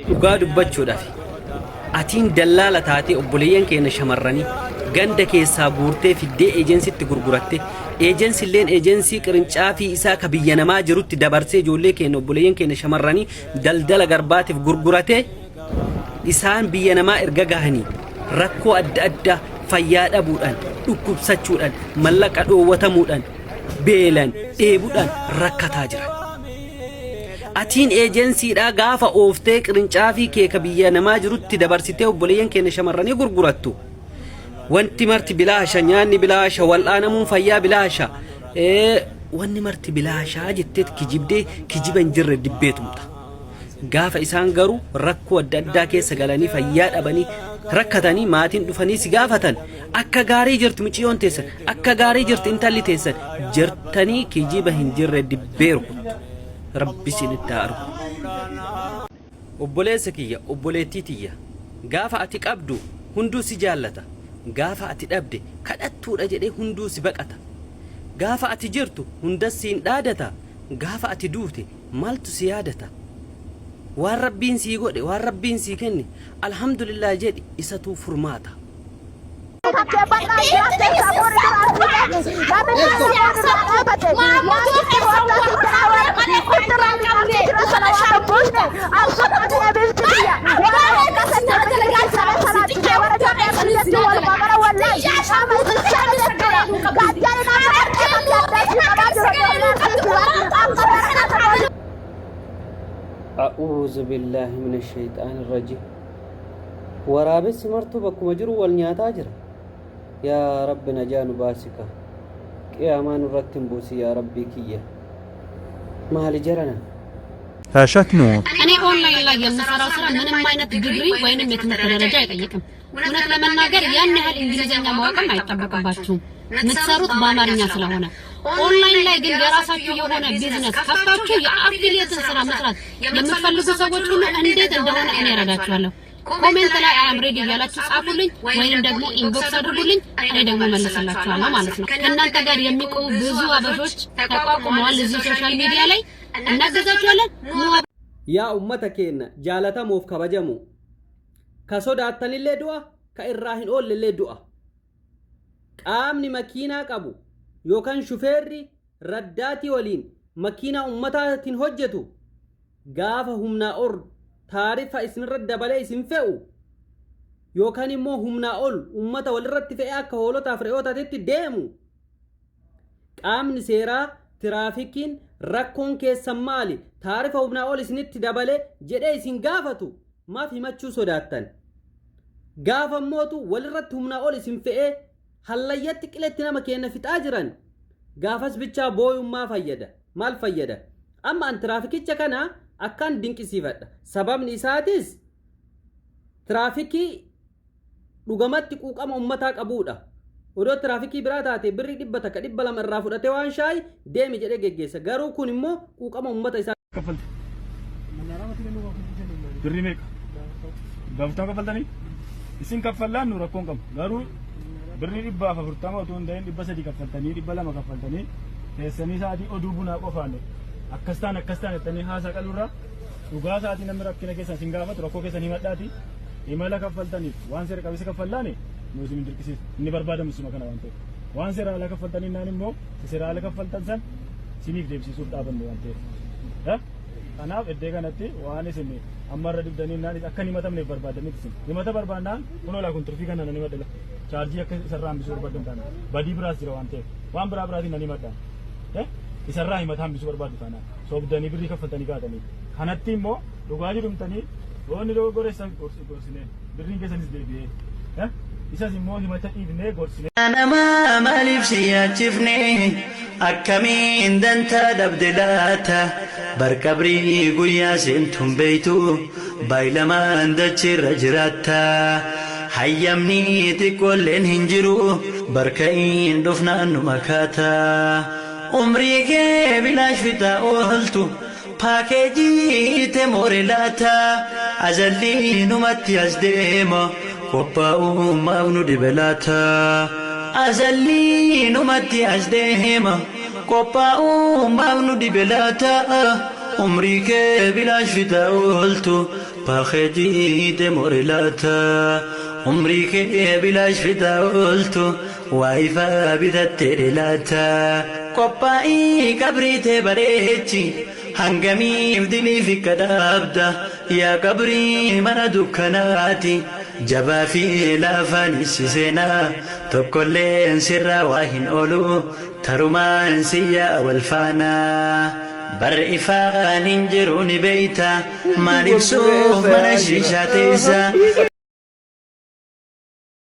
Dhugaa dubbachuudhaaf atiin dallaala taatee obboleeyyan keenya shamarranii ganda keessaa guurtee fiddee eejensiitti gurguratte eejensi illeen eejensii qirincaafi isaa ka biyya namaa jirutti dabarsee ijoollee keenya obboleeyyan keenya shamarranii daldala garbaatiif gurgurate isaan biyya namaa erga gahanii rakkoo adda addaa fayyaa dhabuudhaan dhukkubsachuudhaan mallaqa dhoowwatamuudhaan beelan dheebuudhaan rakkataa jiran. Atiin eejensiidhaa gaafa ooftee qirincaafi kee ka biyya namaa jirutti dabarsitee obboleeyyan keenya shamarranii gurgurattu. Wanti marti bilaasha, nyaanni bilaasha, wal'aanamuun fayyaa bilaasha. Wanni marti bilaashaa jettee kijibdee kijiba hin jirre dibbeetumta. Gaafa isaan garuu rakkoo adda addaa keessa galanii fayyaa dhabanii rakkatanii maatiin dhufanii si gaafatan akka gaarii jirti muciyyoon teessan akka gaarii jirti intalli teessan jirtanii kijiba hin jirre dibbeeru. Rabbi sinitti argu. Obboleessa kiyya obboleettii tiyya gaafa ati qabdu hunduu si jaallata gaafa ati dhabde kadhattuudha jedhee hunduu si baqata gaafa ati jirtu hundas siin dhaadata gaafa ati duute maaltu si yaadata waan rabbiin sii godhe waan rabbiin sii kenne alhamdulillah jedhi isatu furmaata. أعوذ بالله من الشيطان الرجيم ورابس مرتو بكم جرو والنياتا جرا يا رب نجان باسكا قيامان الرتم بوسي يا ربي كيا مال جرنا ها شكنو أنا أونلاين لا يمسرا سرا من ماينة ديجري وين متنا درجة يتيكم ونك لما ناقر يعني هالإنجليزية مواقع ما يطبق باتشوم متساروت بامارنا سلاونا أونلاين لا يجي دراساتو يهونا بيزنس كفتاتو يا أفيليت سرا مثلا يمتفلقوا سوتشو أنديت عندنا أنا رداتشو له ኮሜንት ላይ አም ሬዲ ያላችሁ ጻፉልኝ ወይንም ደግሞ ኢንቦክስ አድርጉልኝ እኔ ደግሞ መልስላችኋለሁ ማለት ነው። ከእናንተ ጋር የሚቆሙ ብዙ አበሾች ተቋቁመዋል እዚህ ሶሻል ሚዲያ ላይ እናገዛችኋለን። ያ ኡመተ ኬና ጃለታሙፍ ከበጀሙ ከሶዳተንሌ ዱአ ከኢራሂን ኦልሌ ዱአ ቃምኒ መኪና ቀቡ ዮካን ሹፌሪ ረዳቲ ወሊን መኪና ኡመታቲን ሆጀቱ ጋፈ ሁምና ኦር taarifa isinirra balee isin fe'u yookaan immoo humnaa ol ummata walirratti fe'ee akka hoolotaaf re'ootaatti deemu qaamni seeraa tiraafikiin rakkoon keessan maali taarifa humnaa ol isinitti dabalee jedhee isin gaafatu maaf himachuu sodaattan gaafa mootu walirratti humnaa ol isin fe'ee hallayyatti qiletti nama keenya fixaa jiran gaafas bichaa booyummaa fayyada maal fayyada amma an tiraafikicha kana akkan dinqisiifadha sababni isaatis tiraafikii dhugamatti quuqama ummataa qabuudha odoo tiraafikii biraa taate birri 100 ka 200 irraa fudhate waan shaay deemi jedhee geggeessa garuu kun immoo quuqama ummata isaa kafalte birri meeqa gaftaa kafaltanii isin kafallaan nu rakkoon qabu garuu birri 140 otoo hin ta'in 300 kafaltanii 200 kafaltanii keessanii sa'aatii oduu bunaa qofaale akkastaan ettanii haasaa qalurraa dhugaa sa'aatii namni rakkina keessan sin gaafatu rakkoo keessan himadhaati imala kaffaltaniif waan seera qabeessa kaffallaane nu isin dirqisiisu inni barbaadamu suma kana waan ta'eef waan seera ala kaffaltanii naan immoo seera ala kaffaltan san siniif deebisiisuuf dhaabanne waan ta'eef kanaaf eddee kanatti waan isin ammarra dibdanii naan akka himatamneef barbaadaniif isin himata barbaannaan kun olaa kun turfii kana nan himadhela chaarjii akka isarraa hambisuu barbaadan taana badii biraas jira waan ta'eef waan biraatiin nan himadhaan isarraa himataan bisu barbaadu taana soobdanii birrii kaffaltanii kaatanii kanatti immoo dhugaa jedhamtanii wanni goreessan gorsine birriin keessanis deebi'ee isas immoo himata dhiibnee gorsine nama maaliif siyaachifne akkamiin dantaa dhabde laata barqabrii guyyaa seentuun beeytu baayilamaan dachiirra jiraatta hayyamni xiqqoolleen hin jiru barka'iin dhufnaan nu makaata umrii kee bilaash fitaa ooltu paakeejii te mooreelaata azallii numatti as deema qophaa'ummaaf nu dhibelaata azallii numatti as deema qophaa'ummaaf nu dhibelaata umrii kee bilaash fitaa ooltu بالخجي دمورلاتا عمري كي بلاش فدا قلتو وايفا بذترلاتا قبائي كبريتي بريتي هنگمي بدني في كدابدا يا كبري من دكناتي جبا في لافاني سيسينا تقولين سر واهن أولو ترمان سيا والفانا بر إفان انجروني بيتا ما نفسوف من الشيشة تيسا